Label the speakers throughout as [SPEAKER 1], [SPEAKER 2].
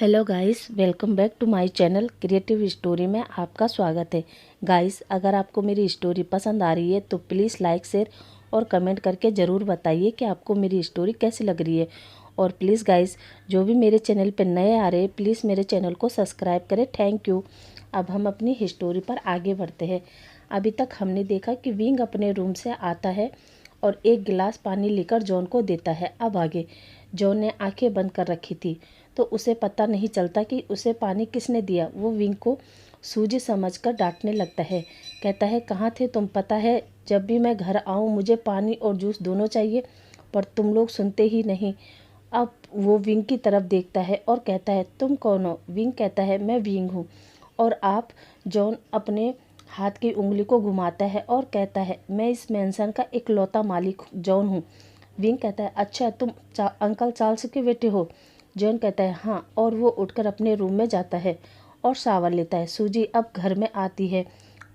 [SPEAKER 1] Hello guys, welcome back to my channel creative story में आपका स्वागत है। गाइस, अगर आपको मेरी स्टोरी पसंद आ रही है तो प्लीज़ लाइक, शेयर और कमेंट करके ज़रूर बताइए कि आपको मेरी स्टोरी कैसी लग रही है। और प्लीज़ गाइस, जो भी मेरे चैनल पर नए आ रहे हैं प्लीज़ मेरे चैनल को सब्सक्राइब करें। Thank you. अब हम अपनी स्टोरी पर आगे बढ़ते हैं। अभी तक हमने देखा कि विंग अपने रूम से आता है और एक गिलास पानी लेकर जॉन को देता है। अब आगे जॉन ने आंखें बंद कर रखी थी तो उसे पता नहीं चलता कि उसे पानी किसने दिया। वो विंग को सूजी समझकर डांटने लगता है। कहता है, कहाँ थे तुम? पता है जब भी मैं घर आऊँ मुझे पानी और जूस दोनों चाहिए, पर तुम लोग सुनते ही नहीं। अब वो विंग की तरफ देखता है और कहता है, तुम कौन हो? विंग कहता है, मैं विंग हूँ। और आप? जॉन अपने हाथ की उंगली को घुमाता है और कहता है, मैं इस मैंसन का इकलौता मालिक जॉन हूँ। विंग कहता है, अच्छा तुम अंकल चार्ल्स के बेटे हो? जॉन कहता है, हाँ। और वो उठकर अपने रूम में जाता है और शावर लेता है। सूजी अब घर में आती है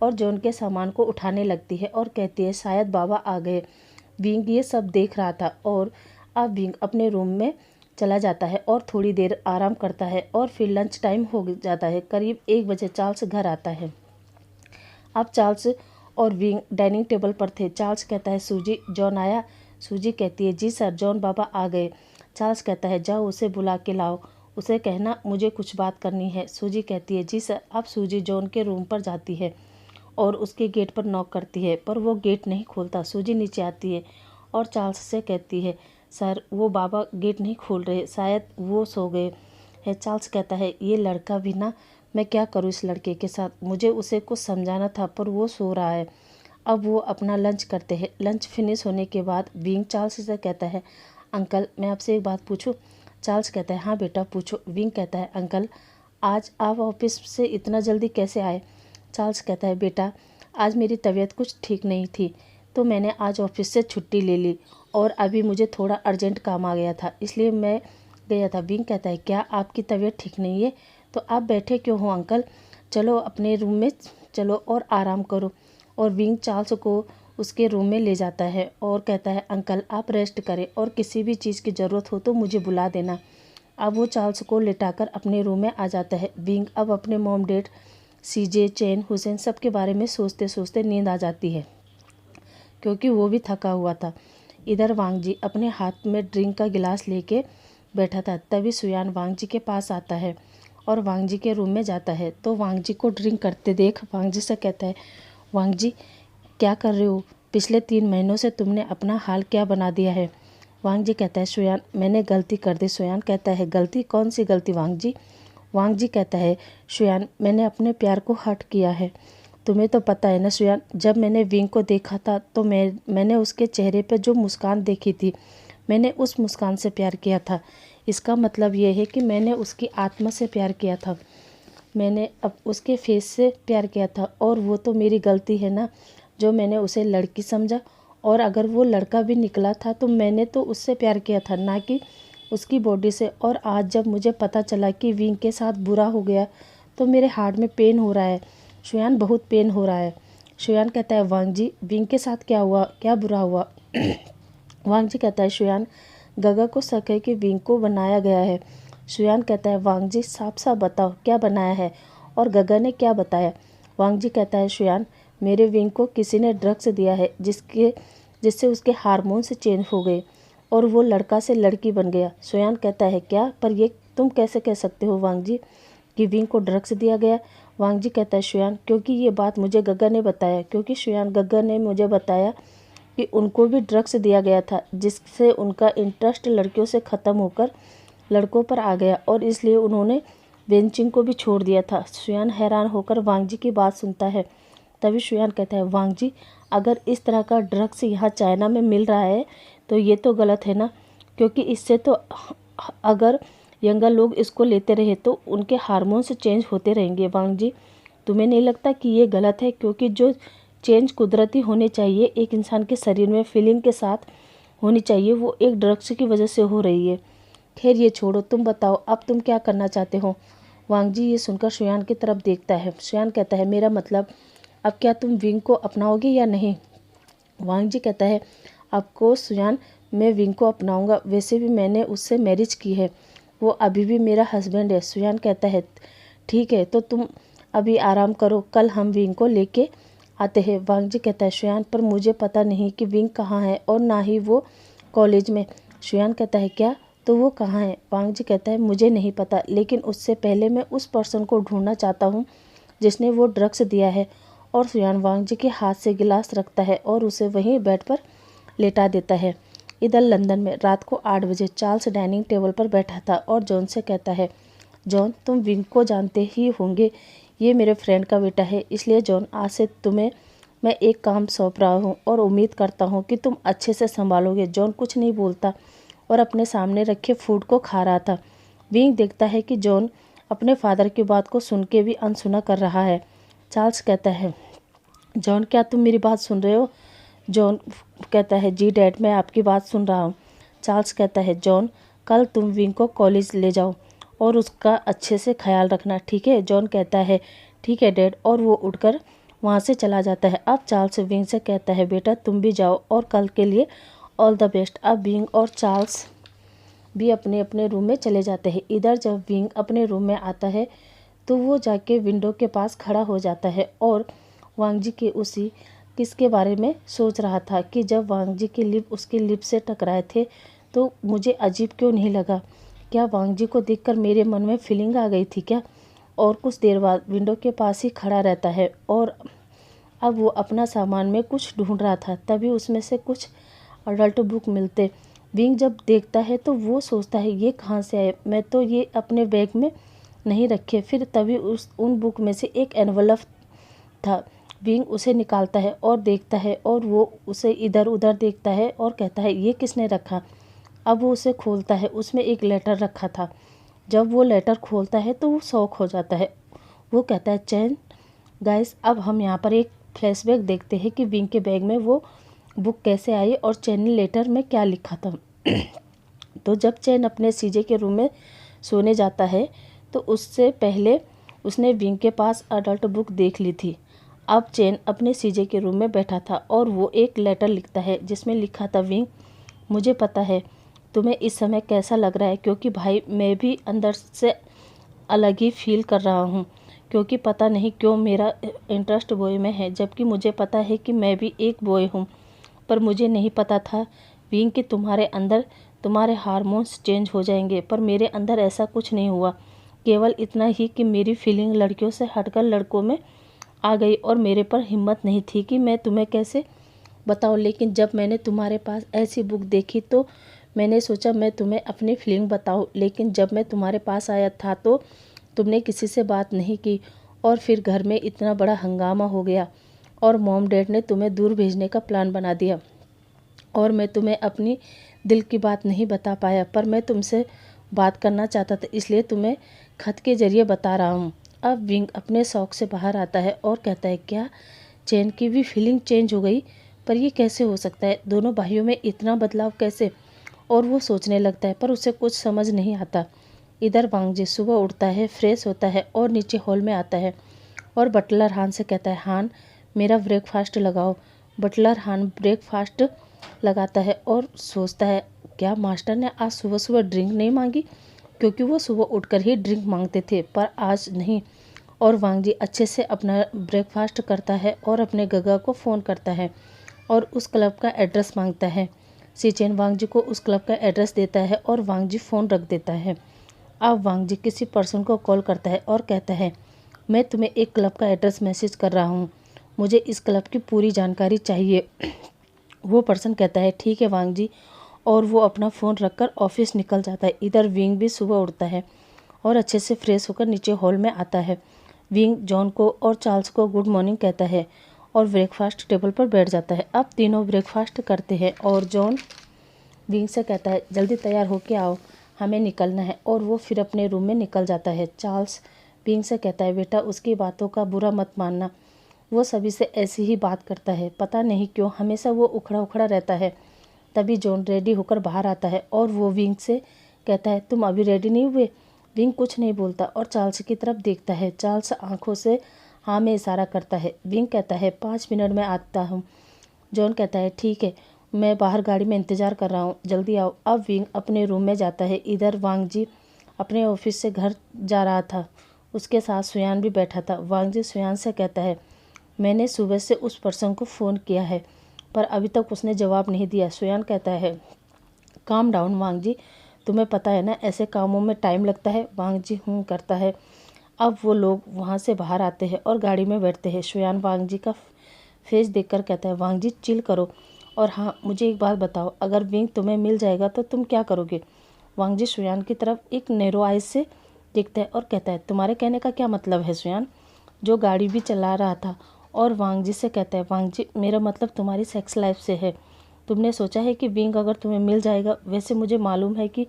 [SPEAKER 1] और जॉन के सामान को उठाने लगती है और कहती है, शायद बाबा आ गए। विंग ये सब देख रहा था और अब विंग अपने रूम में चला जाता है और थोड़ी देर आराम करता है और फिर लंच टाइम हो जाता है। करीब 1 बजे चार्ल्स घर आता है। अब चार्ल्स और विंग डाइनिंग टेबल पर थे। चार्ल्स कहता है, सूजी जॉन आया? सूजी कहती है, जी सर, जॉन बाबा आ गए। चार्ल्स कहता है, जाओ उसे बुला के लाओ, उसे कहना मुझे कुछ बात करनी है। सूजी कहती है, जी सर। अब सूजी जॉन के रूम पर जाती है और उसके गेट पर नॉक करती है, पर वो गेट नहीं खोलता। सूजी नीचे आती है और चार्ल्स से कहती है, सर वो बाबा गेट नहीं खोल रहे, शायद वो सो गए है। चार्ल्स कहता है, ये लड़का भी ना, मैं क्या करूँ इस लड़के के साथ? मुझे उसे कुछ समझाना था पर वो सो रहा है। अब वो अपना लंच करते हैं। लंच फिनिश होने के बाद विंग चार्ल्स से कहता है, अंकल मैं आपसे एक बात पूछूं? चार्ल्स कहता है, हाँ बेटा पूछो। विंग कहता है, अंकल आज आप ऑफिस से इतना जल्दी कैसे आए? चार्ल्स कहता है, बेटा आज मेरी तबीयत कुछ ठीक नहीं थी तो मैंने आज ऑफिस से छुट्टी ले ली और अभी मुझे थोड़ा अर्जेंट काम आ गया था इसलिए मैं गया था। विंग कहता है, क्या आपकी तबीयत ठीक नहीं है? तो आप बैठे क्यों हो अंकल? चलो अपने रूम में चलो और आराम करो। और विंग चार्ल्स को उसके रूम में ले जाता है और कहता है, अंकल आप रेस्ट करें और किसी भी चीज़ की ज़रूरत हो तो मुझे बुला देना। अब वो चार्ल्स को लेटाकर अपने रूम में आ जाता है। विंग अब अपने मॉम डैड सीजे, चैन, हुसैन सब के बारे में सोचते सोचते नींद आ जाती है क्योंकि वो भी थका हुआ था। इधर वांग जी अपने हाथ में ड्रिंक का गिलास लेके बैठा था। तभी सुयान वांग जी के पास आता है और वांग जी के रूम में जाता है तो वांग जी को ड्रिंक करते देख वांग जी से कहता है, वांग जी क्या कर रहे हो? पिछले 3 महीनों से तुमने अपना हाल क्या बना दिया है? वांग जी कहता है, सुयान मैंने गलती कर दी। सुयान कहता है, गलती? कौन सी गलती वांग जी? वांग जी कहता है, सुयान मैंने अपने प्यार को हर्ट किया है। तुम्हें तो पता है ना सुयान, जब मैंने विंग को देखा था तो मैंने उसके चेहरे पर जो मुस्कान देखी थी, मैंने उस मुस्कान से प्यार किया था। इसका मतलब ये है कि मैंने उसकी आत्मा से प्यार किया था, मैंने अब उसके फेस से प्यार किया था। और वो तो मेरी गलती है ना, जो मैंने उसे लड़की समझा। और अगर वो लड़का भी निकला था तो मैंने तो उससे प्यार किया था, ना कि उसकी बॉडी से। और आज जब मुझे पता चला कि विंग के साथ बुरा हो गया तो मेरे हार्ट में पेन हो रहा है शुयान, बहुत पेन हो रहा है। शुयान कहता है, वांग जी विंग के साथ क्या हुआ? क्या बुरा हुआ? वांग जी कहता है, शुयान गगा को शक है कि विंग को बनाया गया है। शुयान कहता है, वांग जी साफ साफ बताओ क्या बनाया है और गगा ने क्या बताया? वांग जी कहता है, शुयान मेरे विंग को किसी ने ड्रग्स दिया है जिससे उसके हार्मोन्स चेंज हो गए और वो लड़का से लड़की बन गया। शुयान कहता है, क्या? पर ये तुम कैसे कह सकते हो वांग जी कि विंग को ड्रग्स दिया गया? वांग जी कहता है, शुयान क्योंकि ये बात मुझे गगा ने बताया, क्योंकि शुयान गगा ने मुझे बताया कि उनको भी ड्रग्स दिया गया था जिससे उनका इंटरेस्ट लड़कियों से ख़त्म होकर लड़कों पर आ गया और इसलिए उन्होंने बेंचिंग को भी छोड़ दिया था। शुयान हैरान होकर वांग जी की बात सुनता है। तभी शुयान कहता है, वांग जी अगर इस तरह का ड्रग्स यहाँ चाइना में मिल रहा है तो ये तो गलत है ना, क्योंकि इससे तो अगर यंगर लोग इसको लेते रहे तो उनके हार्मोन्स चेंज होते रहेंगे। वांग जी तुम्हें नहीं लगता कि ये गलत है? क्योंकि जो चेंज कुदरती होने चाहिए एक इंसान के शरीर में फीलिंग के साथ होनी चाहिए, वो एक ड्रग्स की वजह से हो रही है। खैर ये छोड़ो, तुम बताओ अब तुम क्या करना चाहते हो? वांग जी ये सुनकर शुयान की तरफ देखता है। शुयान कहता है, मेरा मतलब अब क्या तुम विंग को अपनाओगे या नहीं? वांग जी कहता है, ऑफकोर्स शुयान मैं विंग को अपनाऊंगा, वैसे भी मैंने उससे मैरिज की है। वो अभी भी मेरा हस्बैंड है। सुयान कहता है ठीक है, तो तुम अभी आराम करो, कल हम विंग को लेके आते हैं। वांग जी कहता है शुयान, पर मुझे पता नहीं कि विंग कहाँ है और ना ही वो कॉलेज में। शुयान कहता है क्या, तो वो कहाँ है? वांग जी कहता है मुझे नहीं पता, लेकिन उससे पहले मैं उस पर्सन को ढूंढना चाहता हूँ जिसने वो ड्रग्स दिया है। और शुयान वांग जी के हाथ से गिलास रखता है और उसे वहीं बेड पर लेटा देता है। इधर लंदन में रात को 8 बजे चार्ल्स डाइनिंग टेबल पर बैठा था और जॉन से कहता है, जॉन तुम विंग को जानते ही होंगे, ये मेरे फ्रेंड का बेटा है। इसलिए जॉन, आज से तुम्हें मैं एक काम सौंप रहा हूँ और उम्मीद करता हूँ कि तुम अच्छे से संभालोगे। जॉन कुछ नहीं बोलता और अपने सामने रखे फूड को खा रहा था। विंग देखता है कि जॉन अपने फादर की बात को सुन के भी अनसुना कर रहा है। चार्ल्स कहता है, जॉन क्या तुम मेरी बात सुन रहे हो? जॉन कहता है जी डैड, मैं आपकी बात सुन रहा हूँ। चार्ल्स कहता है जॉन, कल तुम विंग को कॉलेज ले जाओ और उसका अच्छे से ख्याल रखना, ठीक है? जॉन कहता है ठीक है डैड, और वो उठकर वहाँ से चला जाता है। अब चार्ल्स विंग से कहता है बेटा तुम भी जाओ और कल के लिए ऑल द बेस्ट। अब विंग और चार्ल्स भी अपने अपने रूम में चले जाते हैं। इधर जब विंग अपने रूम में आता है तो वो जाके विंडो के पास खड़ा हो जाता है और वांग जी के उसी किसके बारे में सोच रहा था कि जब वांग जी के लिप उसके लिप से टकराए थे तो मुझे अजीब क्यों नहीं लगा। क्या वांग जी को देखकर मेरे मन में फीलिंग आ गई थी क्या? और कुछ देर बाद विंडो के पास ही खड़ा रहता है और अब वो अपना सामान में कुछ ढूंढ रहा था। तभी उसमें से कुछ अडल्ट बुक मिलते। विंग जब देखता है तो वो सोचता है ये कहाँ से आए, मैं तो ये अपने बैग में नहीं रखे। फिर तभी उन बुक में से एक एनवलप था। विंग उसे निकालता है और देखता है और वो उसे इधर उधर देखता है और कहता है ये किसने रखा? अब वो उसे खोलता है, उसमें एक लेटर रखा था। जब वो लेटर खोलता है तो वो शॉक हो जाता है। वो कहता है चैन। गाइस, अब हम यहाँ पर एक फ्लैशबैक देखते हैं कि विंग के बैग में वो बुक कैसे आई और चैन ने लेटर में क्या लिखा था। तो जब चैन अपने सीजे के रूम में सोने जाता है तो उससे पहले उसने विंग के पास अडल्ट बुक देख ली थी। अब चैन अपने सीजे के रूम में बैठा था और वो एक लेटर लिखता है जिसमें लिखा था, विंग मुझे पता है तुम्हें इस समय कैसा लग रहा है, क्योंकि भाई मैं भी अंदर से अलग ही फील कर रहा हूँ, क्योंकि पता नहीं क्यों मेरा इंटरेस्ट बॉय में है, जबकि मुझे पता है कि मैं भी एक बॉय हूँ। पर मुझे नहीं पता था विंग कि तुम्हारे अंदर तुम्हारे हार्मोन्स चेंज हो जाएंगे, पर मेरे अंदर ऐसा कुछ नहीं हुआ। केवल इतना ही कि मेरी फीलिंग लड़कियों से हटकर लड़कों में आ गई और मेरे पर हिम्मत नहीं थी कि मैं तुम्हें कैसे बताऊं। लेकिन जब मैंने तुम्हारे पास ऐसी बुक देखी तो मैंने सोचा मैं तुम्हें अपनी फीलिंग बताऊं। लेकिन जब मैं तुम्हारे पास आया था तो तुमने किसी से बात नहीं की और फिर घर में इतना बड़ा हंगामा हो गया और मॉम डैड ने तुम्हें दूर भेजने का प्लान बना दिया और मैं तुम्हें अपनी दिल की बात नहीं बता पाया। पर मैं तुमसे बात करना चाहता था, इसलिए तुम्हें खत के जरिए बता रहा हूँ। अब विंग अपने शौक से बाहर आता है और कहता है क्या चैन की भी फीलिंग चेंज हो गई? पर ये कैसे हो सकता है? दोनों भाइयों में इतना बदलाव कैसे? और वो सोचने लगता है पर उसे कुछ समझ नहीं आता। इधर वांग जी सुबह उठता है, फ्रेश होता है और नीचे हॉल में आता है और बटलर हान से कहता है, हान मेरा ब्रेकफास्ट लगाओ। बटलर हान ब्रेकफास्ट लगाता है और सोचता है क्या मास्टर ने आज सुबह सुबह ड्रिंक नहीं मांगी, क्योंकि वो सुबह उठकर ही ड्रिंक मांगते थे पर आज नहीं। और वांग जी अच्छे से अपना ब्रेकफास्ट करता है और अपने गगा को फ़ोन करता है और उस क्लब का एड्रेस मांगता है। सीचेन वांग जी को उस क्लब का एड्रेस देता है और वांग जी फ़ोन रख देता है। अब वांग जी किसी पर्सन को कॉल करता है और कहता है, मैं तुम्हें एक क्लब का एड्रेस मैसेज कर रहा हूँ, मुझे इस क्लब की पूरी जानकारी चाहिए। वो पर्सन कहता है ठीक है वांग जी, और वो अपना फ़ोन रखकर ऑफिस निकल जाता है। इधर विंग भी सुबह उठता है और अच्छे से फ्रेश होकर नीचे हॉल में आता है। विंग जॉन को और चार्ल्स को गुड मॉर्निंग कहता है और ब्रेकफास्ट टेबल पर बैठ जाता है। अब तीनों ब्रेकफास्ट करते हैं और जॉन विंग से कहता है जल्दी तैयार होके आओ, हमें निकलना है, और वो फिर अपने रूम में निकल जाता है। चार्ल्स विंग से कहता है बेटा उसकी बातों का बुरा मत मानना, वो सभी से ऐसी ही बात करता है, पता नहीं क्यों हमेशा वो उखड़ा उखड़ा रहता है। तभी जॉन रेडी होकर बाहर आता है और वो विंग से कहता है तुम अभी रेडी नहीं हुए? विंग कुछ नहीं बोलता और चार्ल्स की तरफ देखता है। चार्ल्स आंखों से हाँ में इशारा करता है। विंग कहता है 5 मिनट में आता हूँ। जॉन कहता है ठीक है, मैं बाहर गाड़ी में इंतज़ार कर रहा हूँ, जल्दी आओ। अब विंग अपने रूम में जाता है। इधर वांग जी अपने ऑफिस से घर जा रहा था। उसके साथ सुयान भी बैठा था। वांग जी सुयान से कहता है, मैंने सुबह से उस पर्सन को फ़ोन किया है पर अभी तक उसने जवाब नहीं दिया। सुयान कहता है, काम डाउन वांग जी, तुम्हें पता है ना ऐसे कामों में टाइम लगता है। वांग जी करता है। अब वो लोग वहाँ से बाहर आते हैं और गाड़ी में बैठते हैं। सुयान वांग जी का फेस देखकर कहता है, वांग जी चिल करो, और हाँ मुझे एक बात बताओ, अगर विंग तुम्हें मिल जाएगा तो तुम क्या करोगे। वांग जी सुयान की तरफ एक नैरो आइज से देखता है और कहता है, तुम्हारे कहने का क्या मतलब है सुयान, जो गाड़ी भी चला रहा था। और वांग जी से कहता है, वांग जी मेरा मतलब तुम्हारी सेक्स लाइफ से है। तुमने सोचा है कि विंग अगर तुम्हें मिल जाएगा, वैसे मुझे मालूम है कि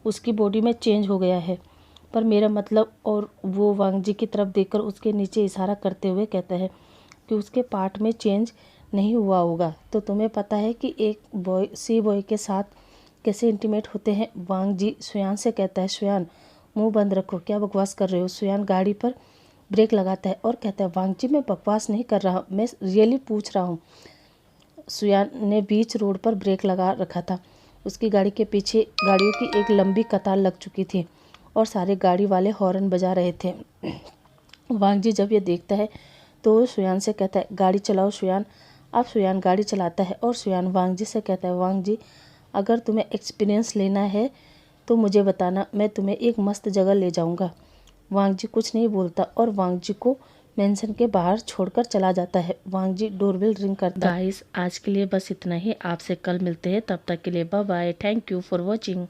[SPEAKER 1] उसकी बॉडी में चेंज हो गया है, पर मेरा मतलब, और वो वांग जी की तरफ देखकर उसके नीचे इशारा करते हुए कहता है कि उसके पार्ट में चेंज नहीं हुआ होगा। तो तुम्हें पता है कि एक बॉय सी बॉय के साथ कैसे इंटीमेट होते हैं। वांग जी सुयान से कहता है, सुयान मुंह बंद रखो, क्या बकवास कर रहे हो। सुयान गाड़ी पर ब्रेक लगाता है और कहता है, वांग जी मैं बकवास नहीं कर रहा, मैं रियली पूछ रहा हूँ। सुयान ने बीच रोड पर ब्रेक लगा रखा था। उसकी गाड़ी के पीछे गाड़ियों की एक लंबी कतार लग चुकी थी और सारे गाड़ी वाले हॉर्न बजा रहे थे। वांग जी जब ये देखता है तो वो सुयान से कहता है, गाड़ी चलाओ सुयान। अब सुयान गाड़ी चलाता है और सुयान वांग जी से कहता है, वांग जी अगर तुम्हें एक्सपीरियंस लेना है तो मुझे बताना, मैं तुम्हें एक मस्त जगह ले जाऊंगा। वांग जी कुछ नहीं बोलता और वांग जी को मेंशन के बाहर छोड़कर चला जाता है। वांग जी डोरबेल रिंग करता है। गाइस आज के लिए बस इतना ही, आपसे कल मिलते हैं, तब तक के लिए bye bye, thank you for watching.